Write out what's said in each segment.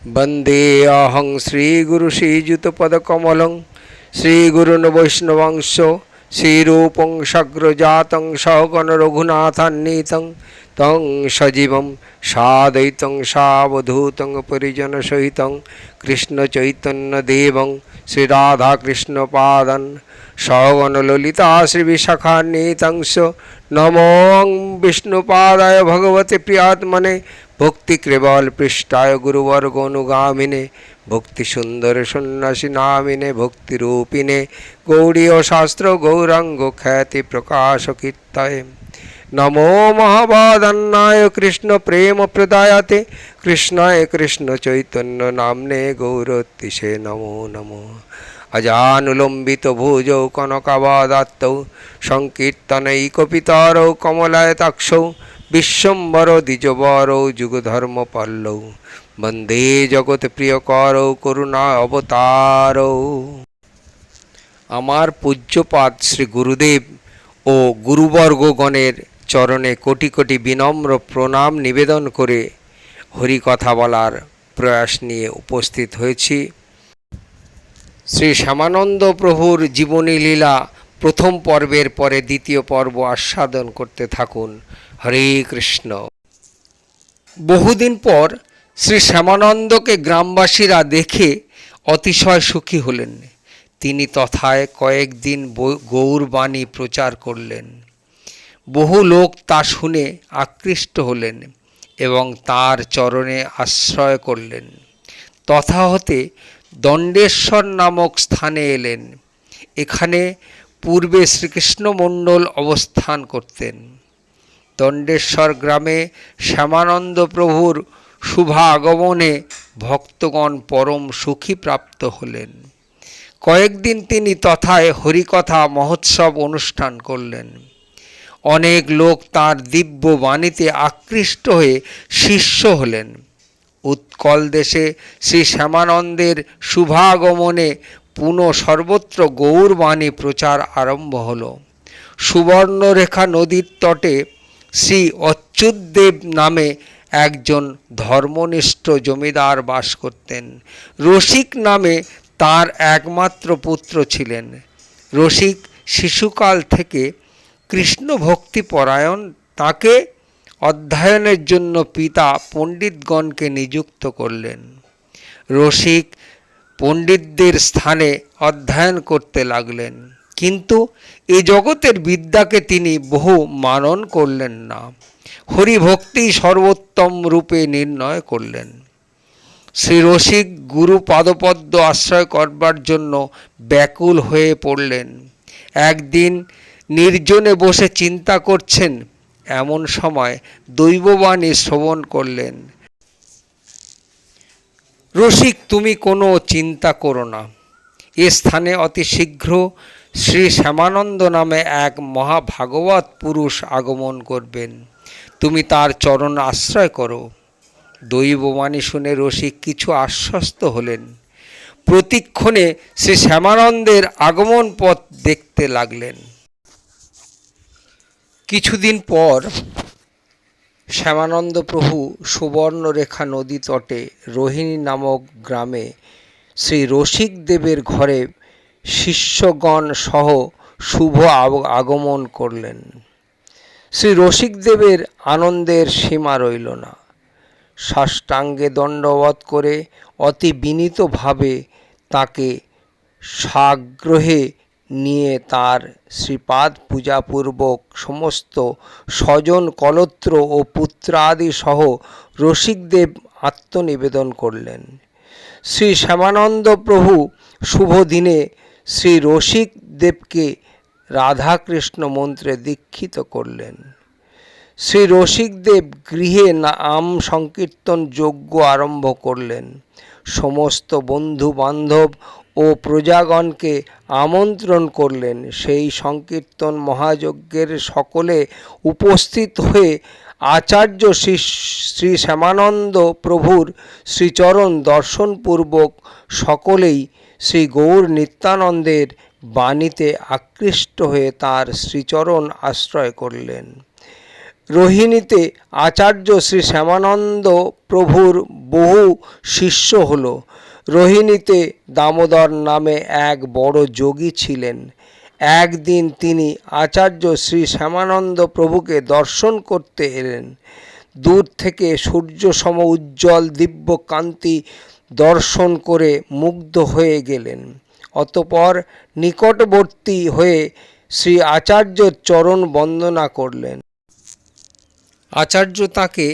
वंदे अहं श्रीगुरु श्रीयुतपदकमलं श्रीगुरुन् वैष्णवंश श्रीरूपं सग्रजातं सहगण रघुनाथान्वितं तं सजीवं साद्वैतं सावधूतं परिजनसहितं कृष्णचैतन्यदेवं श्रीराधाकृष्णपादं सहगण ललिता श्रीविशाखान्वितं नमो विष्णुपादाय भगवते प्रियात्मने भक्ति केवल पृष्ठाय गुरुवर्गनुगामिने भक्ति सुंदर सन्यासी नामिने भक्ति रूपिणे गौड़ीय शास्त्र गौरांग ख्याति प्रकाश कीर्तये नमो महावादन्नाय कृष्ण प्रेम प्रदायते कृष्णाय कृष्ण चैतन्य नामने गौरतिशे नमो नमो अजानुलंबित भुजौ कनकावदात्तौ संकीर्तनैकपितरौ कमलायताक्षौ विश्वम्बर द्विजवरौ जुगधर्म पल्लौ वंदे जगत प्रियकरौ करुणा अवतारौ। आमार पूज्यपाद श्री गुरुदेव ओ गुरुवर्गगणेर चरणे कोटि कोटि विनम्र प्रणाम निवेदन करे हरिकथा बलार प्रयास निये उपस्थित हয়েছি। श्री श्यामानंद प्रभुर जीवनी लीला प्रथम पर्वेर परे द्वितीय पर्व आस्वादन करते थाकुन। हरे कृष्ण। बहुदिन पर श्री श्यामानंद के ग्रामवासीरा देखे अतिशय सुखी हलेन। तिनी तथाय कयेक दिन गौरबाणी प्रचार करलेन। बहु लोक ता शुने आकृष्ट हलेन एवं तार चरणे आश्रय करलेन। तथा होते दंडेश्वर नामक स्थाने एलेन। एखाने पूर्वे श्रीकृष्ण मंडल अवस्थान करतेन। दंडेश्वर ग्रामे श्यामानंद प्रभुर शुभागमने भक्तगण परम सुखी प्राप्त हलेन। कयेक दिन तिनी तथाय हरिकथा महोत्सव अनुष्ठान करलेन। अनेक लोक तार दिव्य बाणीते आकृष्ट हये शिष्य हलेन। उत्कल देशे श्री श्यामानंदेर शुभागमने पुनः सर्वत्र गौरबाणी प्रचार आरम्भ हलो। सुवर्णरेखा नदीर तटे श्री अच्युतदेव नामे एकजन धर्मनिष्ठ जमीदार बास करतेन। रसिक नामे तार एकमात्र पुत्र छिलेन। रसिक शिशुकाल थेके कृष्ण भक्ति परायण। ताके अध्ययनेर जन्य पिता पंडितगणके नियुक्त करलेन। रसिक पंडितदेर स्थाने अध्ययन करते लागलेन, किन्तु ए जगतेर विद्याके तिनी बहु मानन करलेन ना। हरिभक्ति सर्वोत्तम रूपे निर्णय करलेन। श्री रसिक गुरु पादपद्म आश्रय करबार जन्य व्याकुल हये पड़लेन। एकदिन निर्जने बसे चिंता करछेन, एमन समय दैवबाणी श्रवण करलेन। रसिक तुमी कोनो चिंता करो ना, ए स्थाने अति शीघ्र श्री श्यामानंद नामे एक महाभागवत पुरुष आगमन करबेन। तुमी तार चरण आश्रय करो। दैवबाणी शुने रसिक किछु आश्वस्त हलेन। प्रतिक्षणे श्री श्यामानंदेर आगमन पथ देखते लागलेन। किछुदिन पर श्यामानंद प्रभु सुवर्णरेखा नदी तटे रोहिणी नामक ग्रामे श्री रसिक देवेर घरे शिष्यगण सह शुभ आगमन करलेन। श्री रसिक देवेर आनंदेर सीमा रइल ना। साष्टांगे दंडवत करे अति विनीत भावे ताके साग्रहे निये तार श्रीपाद पूजापूर्वक समस्त स्वजन कलत्र और पुत्र आदि सह रसिकदेव आत्मनिवेदन करलेन। श्री श्यामानंद प्रभु शुभ दिने श्री रसिकदेवके राधाकृष्ण मंत्रे दीक्षित करलेन। श्री रसिकदेव गृहे नाम संकीर्तन यज्ञ आरम्भ करलेन। समस्त बंधु बान्धव और प्रजागण के आमंत्रण करलेन। सेई संकीर्तन महायज्ञेर सकले उपस्थित हुए आचार्य श्री श्यामानंद प्रभुर श्रीचरण दर्शन पूर्वक सकलेई श्री गौर नित्यानंदेर बाणीते आकृष्ट हुए तार श्रीचरण आश्रय करलेन। রোহিণীতে আচার্য শ্রী শ্যামানন্দ প্রভুর বহু শিষ্য হল। রোহিণীতে দামোদর নামে এক বড় যোগী ছিলেন। একদিন তিনি আচার্য শ্রী শ্যামানন্দ প্রভুকে দর্শন করতে এলেন। দূর থেকে সূর্যসম উজ্জ্বল দিব্য কান্তি দর্শন করে মুগ্ধ হয়ে গেলেন। অতঃপর নিকটবর্তী হয়ে শ্রী আচার্যর চরণ বন্দনা করলেন। আচার্য তাকে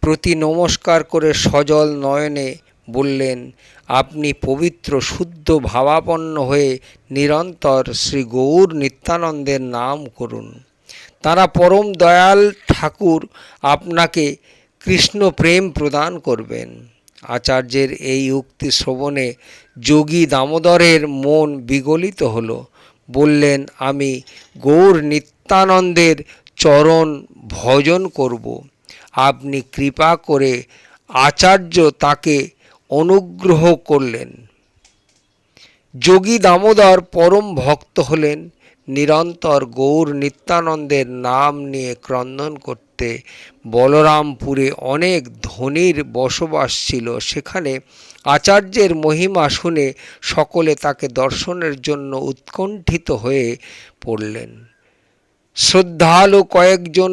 প্রতি নমস্কার করে সজল নয়নে বললেন, আপনি পবিত্র শুদ্ধ ভাবাপন্ন হয়ে নিরন্তর শ্রী গৌর নিত্যানন্দের নাম করুন। তারা পরম দয়াল ঠাকুর আপনাকে কৃষ্ণ প্রেম প্রদান করবেন। আচার্যের এই উক্তি শ্রবণে যোগী দামোদরের মন বিগলিত হল। বললেন, আমি গৌর নিত্যানন্দের চরণ ভজন করব। আপনি কৃপা করে আচার্য তাকে অনুগ্রহ করলেন। যোগী দামোদর পরম ভক্ত হলেন। নিরন্তর গৌর নিত্যানন্দের নাম নিয়ে ক্রন্দন করতে বলরামপুরে অনেক ধনীর বসবাস ছিল। সেখানে আচার্যের মহিমা শুনে সকলে তাকে দর্শনের জন্য উৎকণ্ঠিত হয়ে পড়লেন। শ্রদ্ধালু কয়েকজন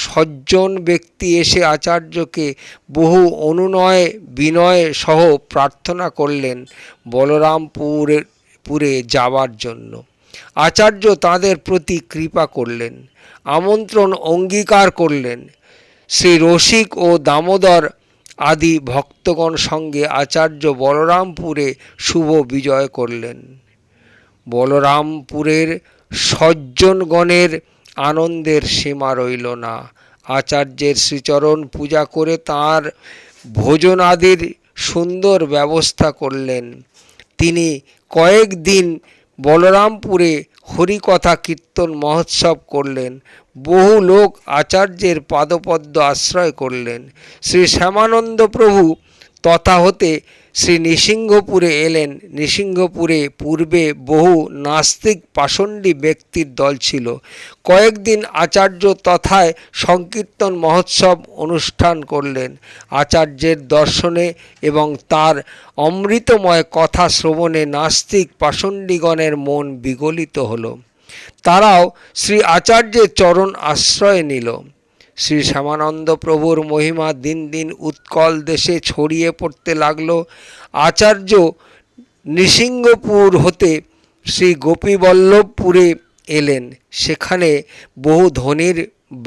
সজ্জন ব্যক্তি এসে আচার্যকে বহু অনুনয় বিনয় সহ প্রার্থনা করলেন বলরামপুরে যাবার জন্য। আচার্য তাদের প্রতি কৃপা করলেন, আমন্ত্রণ অঙ্গীকার করলেন। শ্রী রসিক ও দামোদর আদি ভক্তগণ সঙ্গে আচার্য বলরামপুরে শুভ বিজয় করলেন। বলরামপুরের সজ্জনগণের আনন্দের সীমা রইল না। আচার্যের শ্রীচরণ পূজা করে তাঁর ভোজনাদির সুন্দর ব্যবস্থা করলেন। তিনি কয়েকদিন বলরামপুরে হরিকথা কীর্তন মহোৎসব করলেন। বহু লোক আচার্যের পাদপদ্ম আশ্রয় করলেন। শ্রী শ্যামানন্দ প্রভু তথা হতে শ্রী নৃসিংহপুরে এলেন। নৃসিংহপুরে পূর্বে বহু নাস্তিক পাষণ্ডী ব্যক্তির দল ছিল। কয়েকদিন আচার্য তথায় সংকীর্তন মহোৎসব অনুষ্ঠান করলেন। আচার্যের দর্শনে এবং তার অমৃতময় কথা শ্রবণে নাস্তিক পাষণ্ডীগণের মন বিগলিত হল। তারাও শ্রী আচার্যের চরণ আশ্রয় নিল। শ্রী শ্যামানন্দ প্রভুর মহিমা দিন দিন উৎকল দেশে ছড়িয়ে পড়তে লাগল। আচার্য নৃসিংহপুর হতে শ্রী গোপীবল্লভপুরে এলেন। সেখানে বহু ধনীর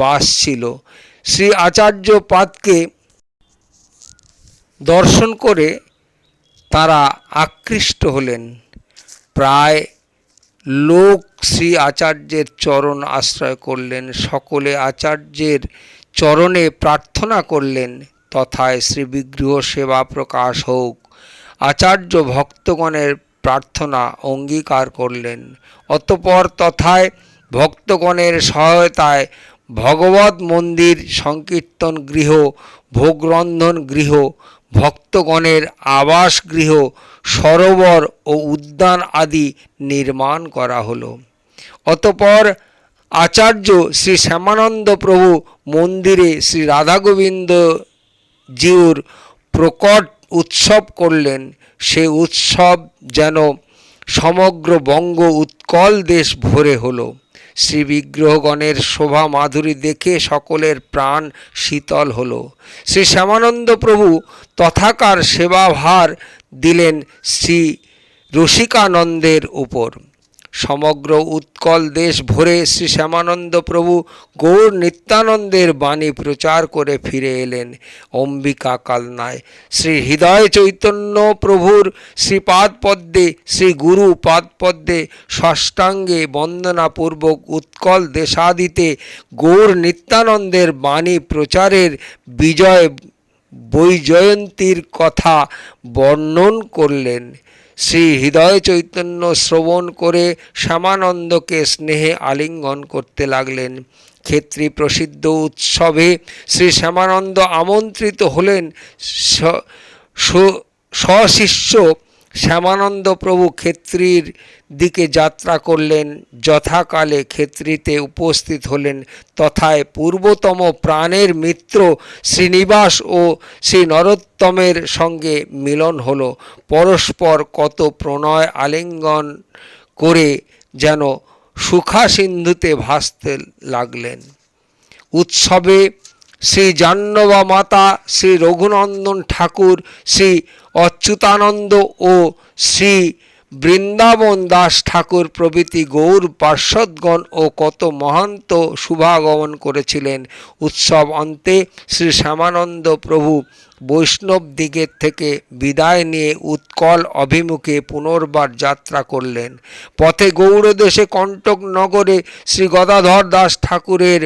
বাস ছিল। শ্রী আচার্য পাদকে দর্শন করে তারা আকৃষ্ট হলেন। প্রায় লোক শ্রী আচার্যের চরণ আশ্রয় করলেন। সকলে আচার্যের চরণে প্রার্থনা করলেন, তথায় শ্রী বিগ্রহ সেবা প্রকাশ হোক। আচার্য ভক্তগণের প্রার্থনা অঙ্গীকার করলেন। অতঃপর তথায় ভক্তগণের সহায়তায় ভগবত মন্দির, সংকীর্তন গৃহ, ভোগরন্ধন গৃহ, ভক্তগণের আবাস গৃহ, সরোবর ও উদ্যান আদি নির্মাণ করা হলো। অতঃপর আচার্য শ্রী শ্যামানন্দ প্রভু মন্দিরে শ্রী রাধা গোবিন্দ জিউর প্রকট উৎসব করলেন। সে উৎসব যেন সমগ্র বঙ্গ উৎকল দেশ ভরে হলো। শ্রী বিগ্রহগণের শোভা মাধুরী দেখে সকলের প্রাণ শীতল হল। শ্রী শ্যামানন্দ প্রভু তথাকার সেবাভার দিলেন শ্রী রসিকানন্দের উপর। সমগ্র উৎকল দেশ ভরে শ্রী শ্যামানন্দ প্রভু গৌর নিত্যানন্দের বাণী প্রচার করে ফিরে এলেন অম্বিকা কালনায়। শ্রী হৃদয় চৈতন্য প্রভুর শ্রীপাদপদ্মে, শ্রী গুরু পাদপদ্মে ষষ্ঠাঙ্গে বন্দনাপূর্বক উৎকল দেশাদিতে গৌর নিত্যানন্দের বাণী প্রচারের বিজয় বৈজয়ন্তীর কথা বর্ণন করলেন। শ্রী হৃদয় চৈতন্য শ্রবণ করে শ্যামানন্দকে স্নেহে আলিঙ্গন করতে লাগলেন। ক্ষেত্রী প্রসিদ্ধ উৎসবে শ্রী শ্যামানন্দ আমন্ত্রিত হলেন। সশিষ্য শ্যামানন্দ প্রভু ক্ষেত্রীর দিকে যাত্রা করলেন। যথাকালে ক্ষেত্রীতে উপস্থিত হলেন। তথায় পূর্বতম প্রাণের মিত্র শ্রীনিবাস ও শ্রী নরোত্তমের সঙ্গে মিলন হল। পরস্পর কত প্রণয় আলিঙ্গন করে যেন সুখাসিন্ধুতে ভাসতে লাগলেন। উৎসবে শ্রী জাহ্নবা মাতা, শ্রী রঘুনন্দন ঠাকুর, শ্রী অচ্যুতানন্দ ও শ্রী বৃন্দাবন দাস ঠাকুর প্রভৃতি গৌর পার্ষদগণ ও কত মহান্ত শুভাগমন করেছিলেন। উৎসব অন্তে শ্রী শ্যামানন্দ প্রভু বৈষ্ণব দিগের থেকে বিদায় নিয়ে উৎকল অভিমুখে পুনর্বার যাত্রা করলেন। পথে গৌড়দেশে কণ্টক নগরে শ্রী গদাধর দাস ঠাকুরের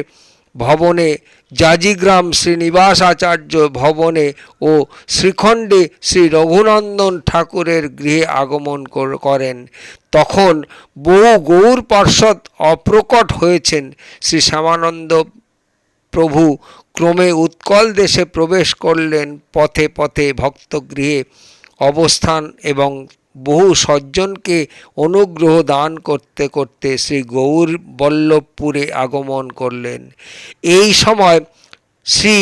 ভবনে, জাজিগ্রাম শ্রীনিবাস আচার্য ভবনে ও শ্রীখণ্ডে শ্রী রঘুনন্দন ঠাকুরের গৃহে আগমন করেন। তখন বহু গৌর পার্ষদ অপ্রকট হয়েছেন। শ্রী শ্যামানন্দ প্রভু ক্রমে উৎকল দেশে প্রবেশ করলেন। পথে পথে ভক্তগৃহে অবস্থান এবং বহু সজ্জনকে অনুগ্রহ দান করতে করতে শ্রী গৌর বল্লভপুরে আগমন করলেন। এই সময় শ্রী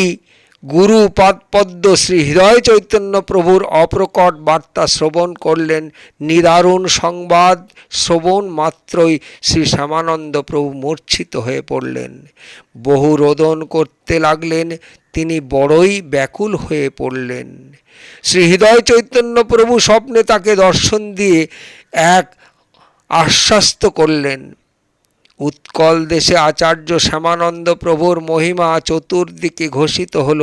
গুরু পাদপদ্ম শ্রী হৃদয় চৈতন্য প্রভুর অপ্রকট বার্তা শ্রবণ করলেন। নিদারুণ সংবাদ শ্রবণ মাত্রই শ্রী শ্যামানন্দ প্রভু মূর্ছিত হয়ে পড়লেন। বহু রোদন করতে লাগলেন। তিনি বড়ই ব্যাকুল হয়ে পড়লেন। শ্রী হৃদয় চৈতন্য প্রভু স্বপ্নে তাকে দর্শন দিয়ে এক আশ্বস্ত করলেন। উৎকল দেশে আচার্য শ্যামানন্দ প্রভুর মহিমা চতুর্দিকে ঘোষিত হল।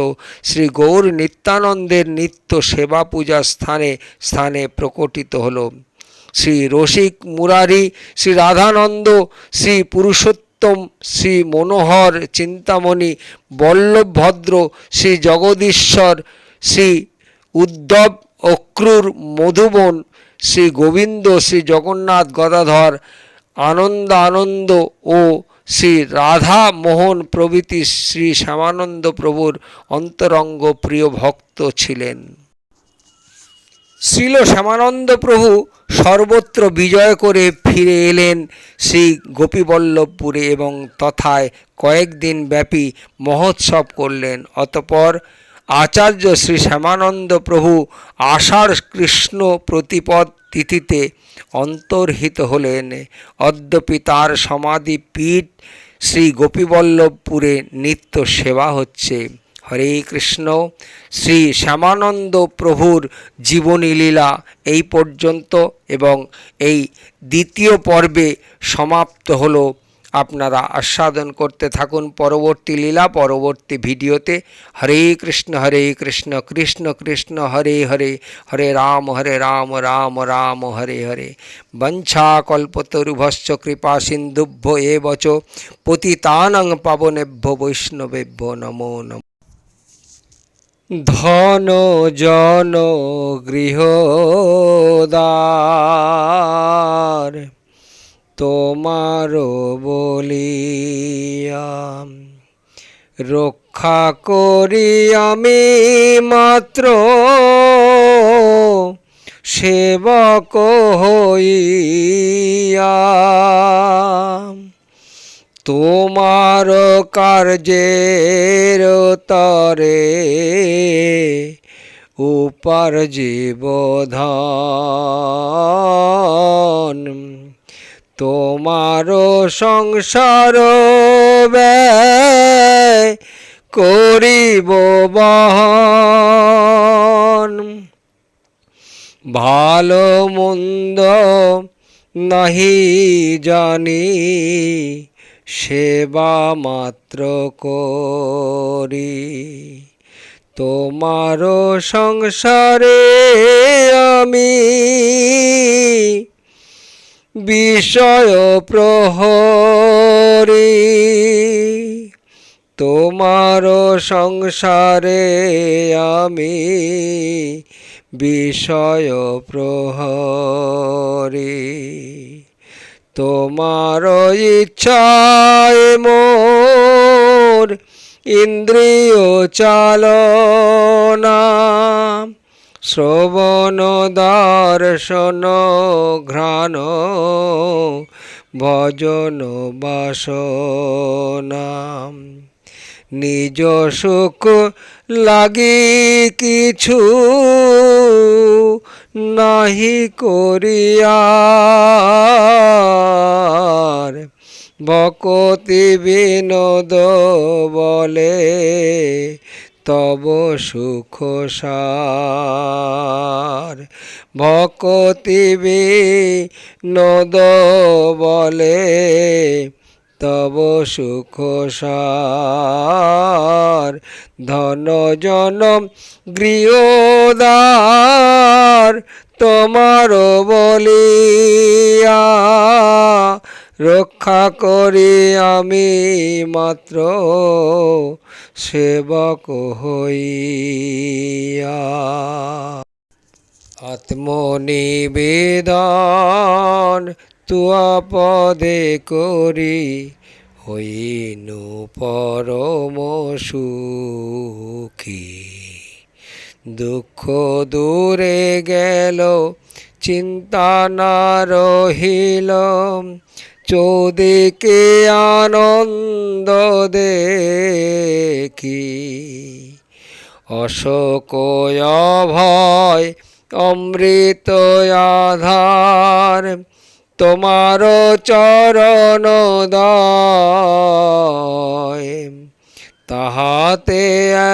শ্রী গৌর নিত্যানন্দের নিত্য সেবা পূজা স্থানে স্থানে প্রকটিত হল। শ্রী রসিক মুরারি, শ্রী রাধানন্দ, শ্রী পুরুষোত্তম, শ্রী মনোহর চিন্তামণি, বল্লভভদ্র, শ্রী জগদীশ্বর, শ্রী উদ্ধব, অক্রূর, মধুবন, শ্রী গোবিন্দ, শ্রী জগন্নাথ, গদাধর, আনন্দ ও শ্রী রাধা মোহন প্রভৃতি শ্রী শ্যামানন্দ প্রভুর অন্তরঙ্গ প্রিয় ভক্ত ছিলেন। শ্রীল শ্যামানন্দ প্রভু সর্বত্র বিজয় করে ফিরে এলেন শ্রী গোপীবল্লভপুরে এবং তথায় কয়েকদিন ব্যাপী মহোৎসব করলেন। অতঃপর আচার্য শ্রী শ্যামানন্দ প্রভু আষাঢ় কৃষ্ণ প্রতিপদ তিথিতে অন্তর্হিত হলেন। অদ্যপি তার সমাধি পীঠ শ্রী গোপীবল্লভপুরে নিত্য সেবা হচ্ছে। হরে কৃষ্ণ। শ্রী শ্যামানন্দ প্রভুর জীবনী লীলা এই পর্যন্ত এবং এই দ্বিতীয় পর্বে সমাপ্ত হলো। আপনারা আস্বাদন করতে থাকুন পরবর্তী লীলা পরবর্তী ভিডিওতে। হরে কৃষ্ণ কৃষ্ণ কৃষ্ণ হরে হরে, হরে রাম রাম রাম হরে হরে। বঞ্ছাকল্পতরুভশ্চ কৃপা সিন্ধুভ্য এব চ পতিতানাং পাবনেভ্যো বৈষ্ণবেভ্যো নমো নমঃ। ধন জন গৃহদ্বার তোমারো বলিয়া, রক্ষা করি আমি মাত্র সেবক হইয়া। তোমার কার্যের তরে উপার্জিব ধন, তোমার সংসার ব্যয় করিব বহন। ভালো মন্দ নাহি জানি সেবা মাত্র করি, তোমার সংসারে আমি বিষয় প্রহরী। তোমার সংসারে আমি বিষয় প্রহরী। তোমার ইচ্ছায় মোর ইন্দ্রিয় চালনা, শ্রবণ দর্শন ঘ্রাণ ভজন বাসনা, নিজ সুখ লাগি কিছু নাহি করিয়ার, ভকতি বিনোদ বলে তব সুখ সার, ভকতি বিনোদ বলে তব সুখ সার, ধন জনম গৃহদ্বার তোমার বলিয়া, রক্ষা করি আমি মাত্র সেবক হইয়া। আত্মনিবেদন তুয়া পদে করি, হইনু পরম সুখী। দুঃখ দূরে গেল চিন্তা না রহিল, চৌদিকে আনন্দ দেখি। অশোক অভয় অমৃত আধার, তোমার চরণ দয়, তাহাতে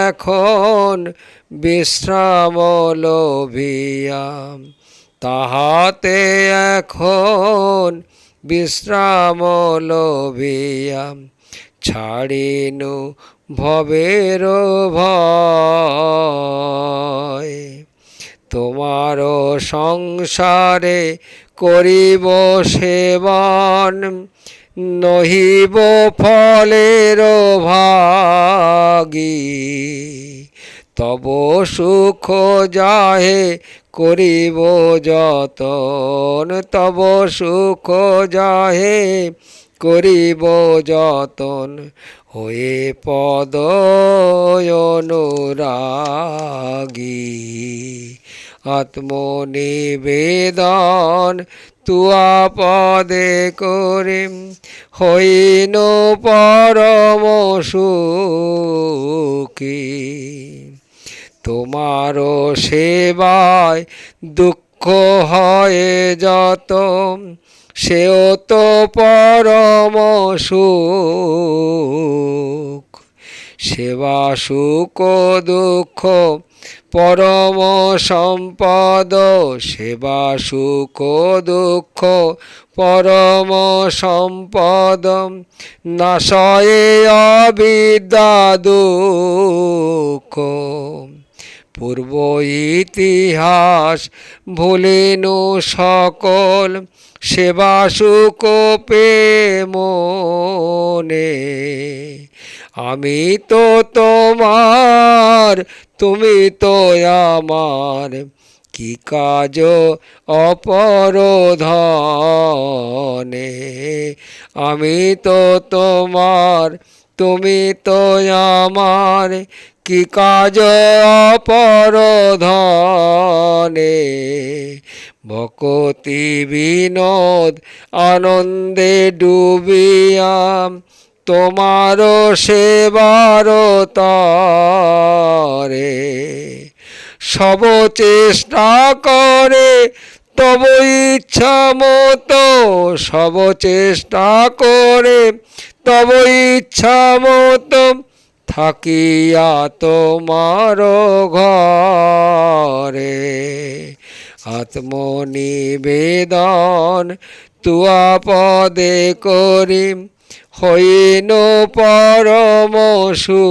এখন বিশ্রাম লভিয়া, তাহাতে এখন বিশ্রাম লভিয়া, ছাড়িনু ভবের ভয়। তোমার সংসারে করিব সেবন, নহিব ফলের ভাগী। তব সুখ যাহে করিব যতন, তব সুখ যাহে করিব যতন, হয়ে পদ অনুরাগী। আত্মনিবেদন তুয়া পদে করি, হইন পরম সুখী। তোমার সেবায় দুঃখ হয় যত, সেও তো পরম সুখ। সেবা সুখ দুঃখ পরম সম্পদ, সেবা সুখ দুঃখ পরম সম্পদ। নাশয়ে অবিদ্যা দুঃখ, পূর্ব ইতিহাস ভুলিনু সকল, সেবা সুখ প্রেমনে। আমি তো তোমার তুমি তো আমার, কি কাজ অপর ধনে। আমি তো তোমার তুমি তো আমার, কি কাজ অপর ধনে। ভকতি বিনোদ আনন্দে ডুবিয়া, তোমার সেবার তরে। সব চেষ্টা করে তব ইচ্ছা মতো, সব চেষ্টা করে তব ইচ্ছা মতো, থাকিয়া তোমার ঘরে। আত্মনিবেদন তুয়া পদে করি, হইন পরম সুখী।